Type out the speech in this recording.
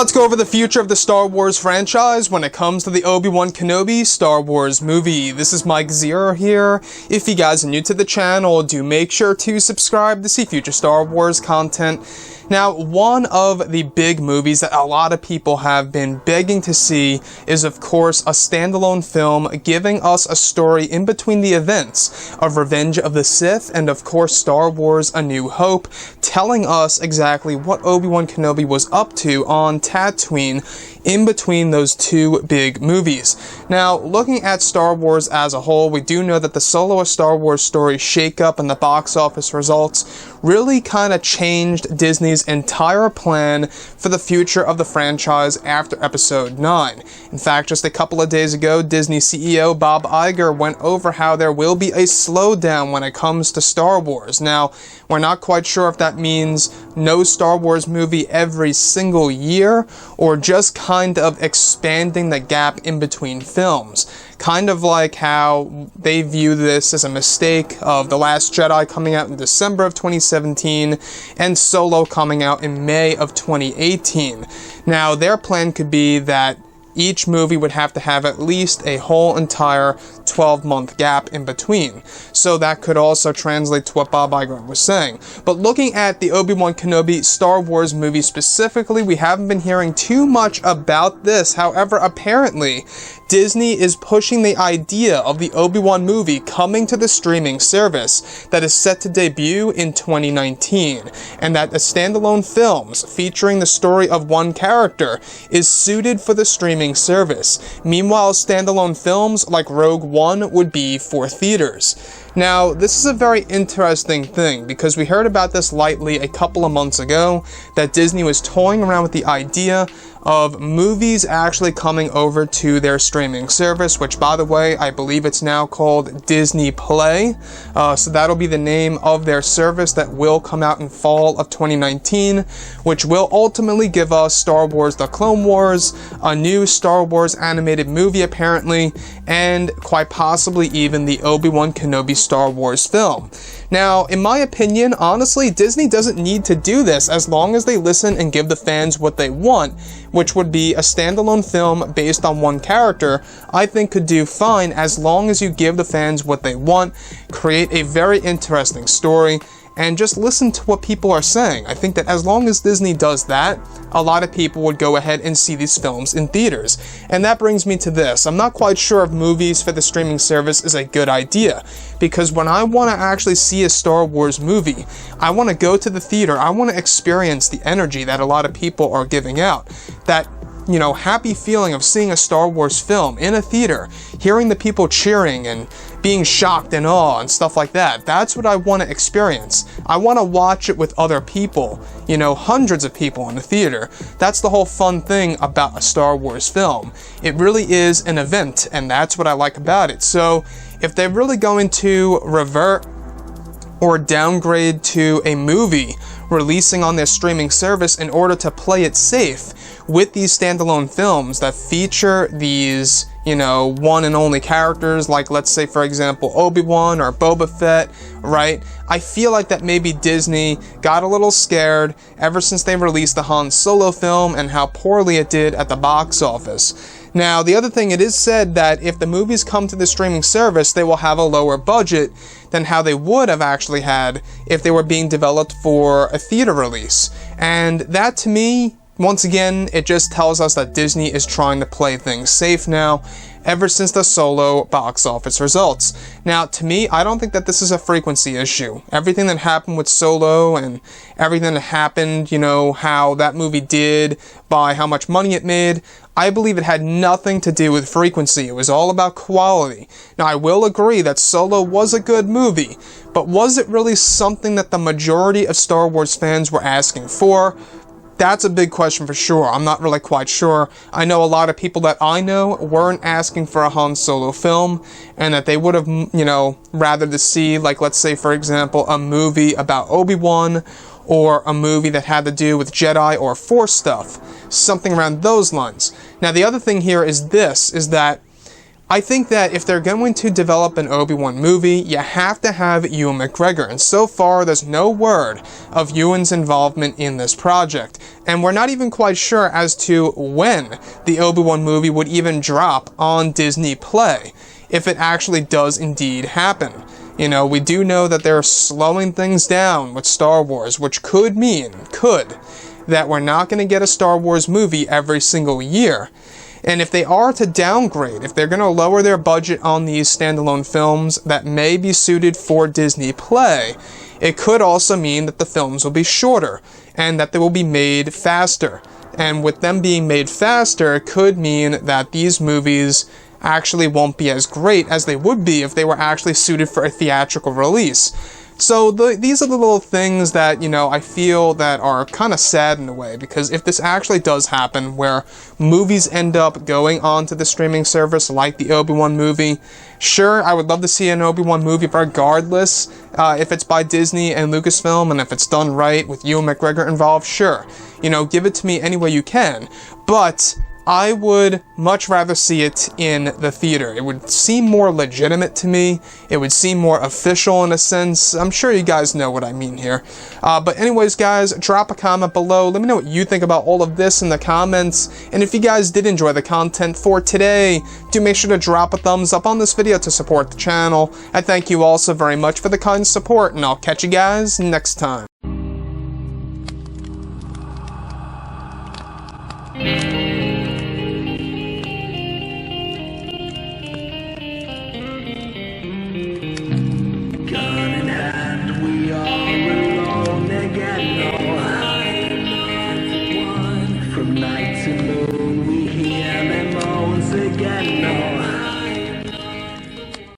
Let's go over the future of the Star Wars franchise when it comes to the Obi Wan Kenobi Star Wars movie. This is mcgregor here. If you guys are new to the channel, do make sure to subscribe to see future Star Wars content. Now, one of the big movies that a lot of people have been begging to see is, of course, a standalone film giving us a story in between the events of Revenge of the Sith and, of course, Star Wars A New Hope, telling us exactly what Obi Wan Kenobi was up to on Tatooine in between those two big movies. Now, looking at Star Wars as a whole, we do know that the Solo A Star Wars Story shakeup and the box office results really kind of changed Disney's entire plan for the future of the franchise after Episode 9. In fact, just a couple of days ago, Disney CEO Bob Iger went over how there will be a slowdown when it comes to Star Wars. Now, we're not quite sure if that means no Star Wars movie every single year, or just kind of expanding the gap in between films. Kind of like how they view this as a mistake of The Last Jedi coming out in December of 2017 and Solo coming out in May of 2018. Now, their plan could be that each movie would have to have at least a whole entire 12-month gap in between. So that could also translate to what Bob Iger was saying. But looking at the Obi Wan Kenobi Star Wars movie specifically, we haven't been hearing too much about this. However, apparently, Disney is pushing the idea of the Obi-Wan movie coming to the streaming service that is set to debut in 2019, and that the standalone films featuring the story of one character is suited for the streaming service. Meanwhile, standalone films like Rogue One would be for theaters. Now, this is a very interesting thing, because we heard about this lightly a couple of months ago, that Disney was toying around with the idea of movies actually coming over to their streaming service, which, by the way, I believe it's now called Disney Play. So that'll be the name of their service that will come out in fall of 2019, which will ultimately give us Star Wars The Clone Wars, a new Star Wars animated movie apparently, and quite possibly even the Obi Wan Kenobi Star Wars film. Now, in my opinion, honestly, Disney doesn't need to do this as long as they listen and give the fans what they want, which would be a standalone film based on one character. I think could do fine as long as you give the fans what they want, create a very interesting story, and just listen to what people are saying. I think that as long as Disney does that, a lot of people would go ahead and see these films in theaters. And that brings me to this. I'm not quite sure if movies for the streaming service is a good idea, because when I want to actually see a Star Wars movie, I want to go to the theater. I want to experience the energy that a lot of people are giving out. That, you know, happy feeling of seeing a Star Wars film in a theater, hearing the people cheering and being shocked and awe and stuff like that. That's what I want to experience. I want to watch it with other people, you know, hundreds of people in the theater. That's the whole fun thing about a Star Wars film. It really is an event, and that's what I like about it. So if they're really going to revert or downgrade to a movie releasing on their streaming service in order to play it safe with these standalone films that feature these, you know, one and only characters, like, let's say, for example, Obi-Wan or Boba Fett, right? I feel like that maybe Disney got a little scared ever since they released the Han Solo film and how poorly it did at the box office. Now, the other thing, it is said that if the movies come to the streaming service, they will have a lower budget than how they would have actually had if they were being developed for a theater release. And that, to me, once again, it just tells us that Disney is trying to play things safe now, ever since the Solo box office results. Now, to me, I don't think that this is a frequency issue. Everything that happened with Solo and everything that happened, you know, how that movie did by how much money it made, I believe it had nothing to do with frequency. It was all about quality. Now, I will agree that Solo was a good movie, but was it really something that the majority of Star Wars fans were asking for? That's a big question for sure. I'm not really quite sure. I know a lot of people that I know weren't asking for a Han Solo film, and that they would have, you know, rather to see, like, let's say, for example, a movie about Obi-Wan, or a movie that had to do with Jedi or Force stuff. Something around those lines. Now, the other thing here is this, is that I think that if they're going to develop an Obi-Wan movie, you have to have Ewan McGregor, and so far there's no word of Ewan's involvement in this project, and we're not even quite sure as to when the Obi-Wan movie would even drop on Disney Play, if it actually does indeed happen. You know, we do know that they're slowing things down with Star Wars, which could mean, that we're not going to get a Star Wars movie every single year. And if they are to downgrade, if they're going to lower their budget on these standalone films that may be suited for Disney Play, it could also mean that the films will be shorter and that they will be made faster. And with them being made faster, it could mean that these movies actually won't be as great as they would be if they were actually suited for a theatrical release. So these are the little things that, you know, I feel that are kind of sad in a way, because if this actually does happen, where movies end up going onto the streaming service like the Obi-Wan movie, sure, I would love to see an Obi-Wan movie regardless, if it's by Disney and Lucasfilm, and if it's done right with Ewan McGregor involved, sure. You know, give it to me any way you can. But I would much rather see it in the theater. It would seem more legitimate to me. It would seem more official in a sense. I'm sure you guys know what I mean here. But anyways, guys, drop a comment below. Let me know what you think about all of this in the comments. And if you guys did enjoy the content for today, do make sure to drop a thumbs up on this video to support the channel. I thank you all so very much for the kind support, and I'll catch you guys next time.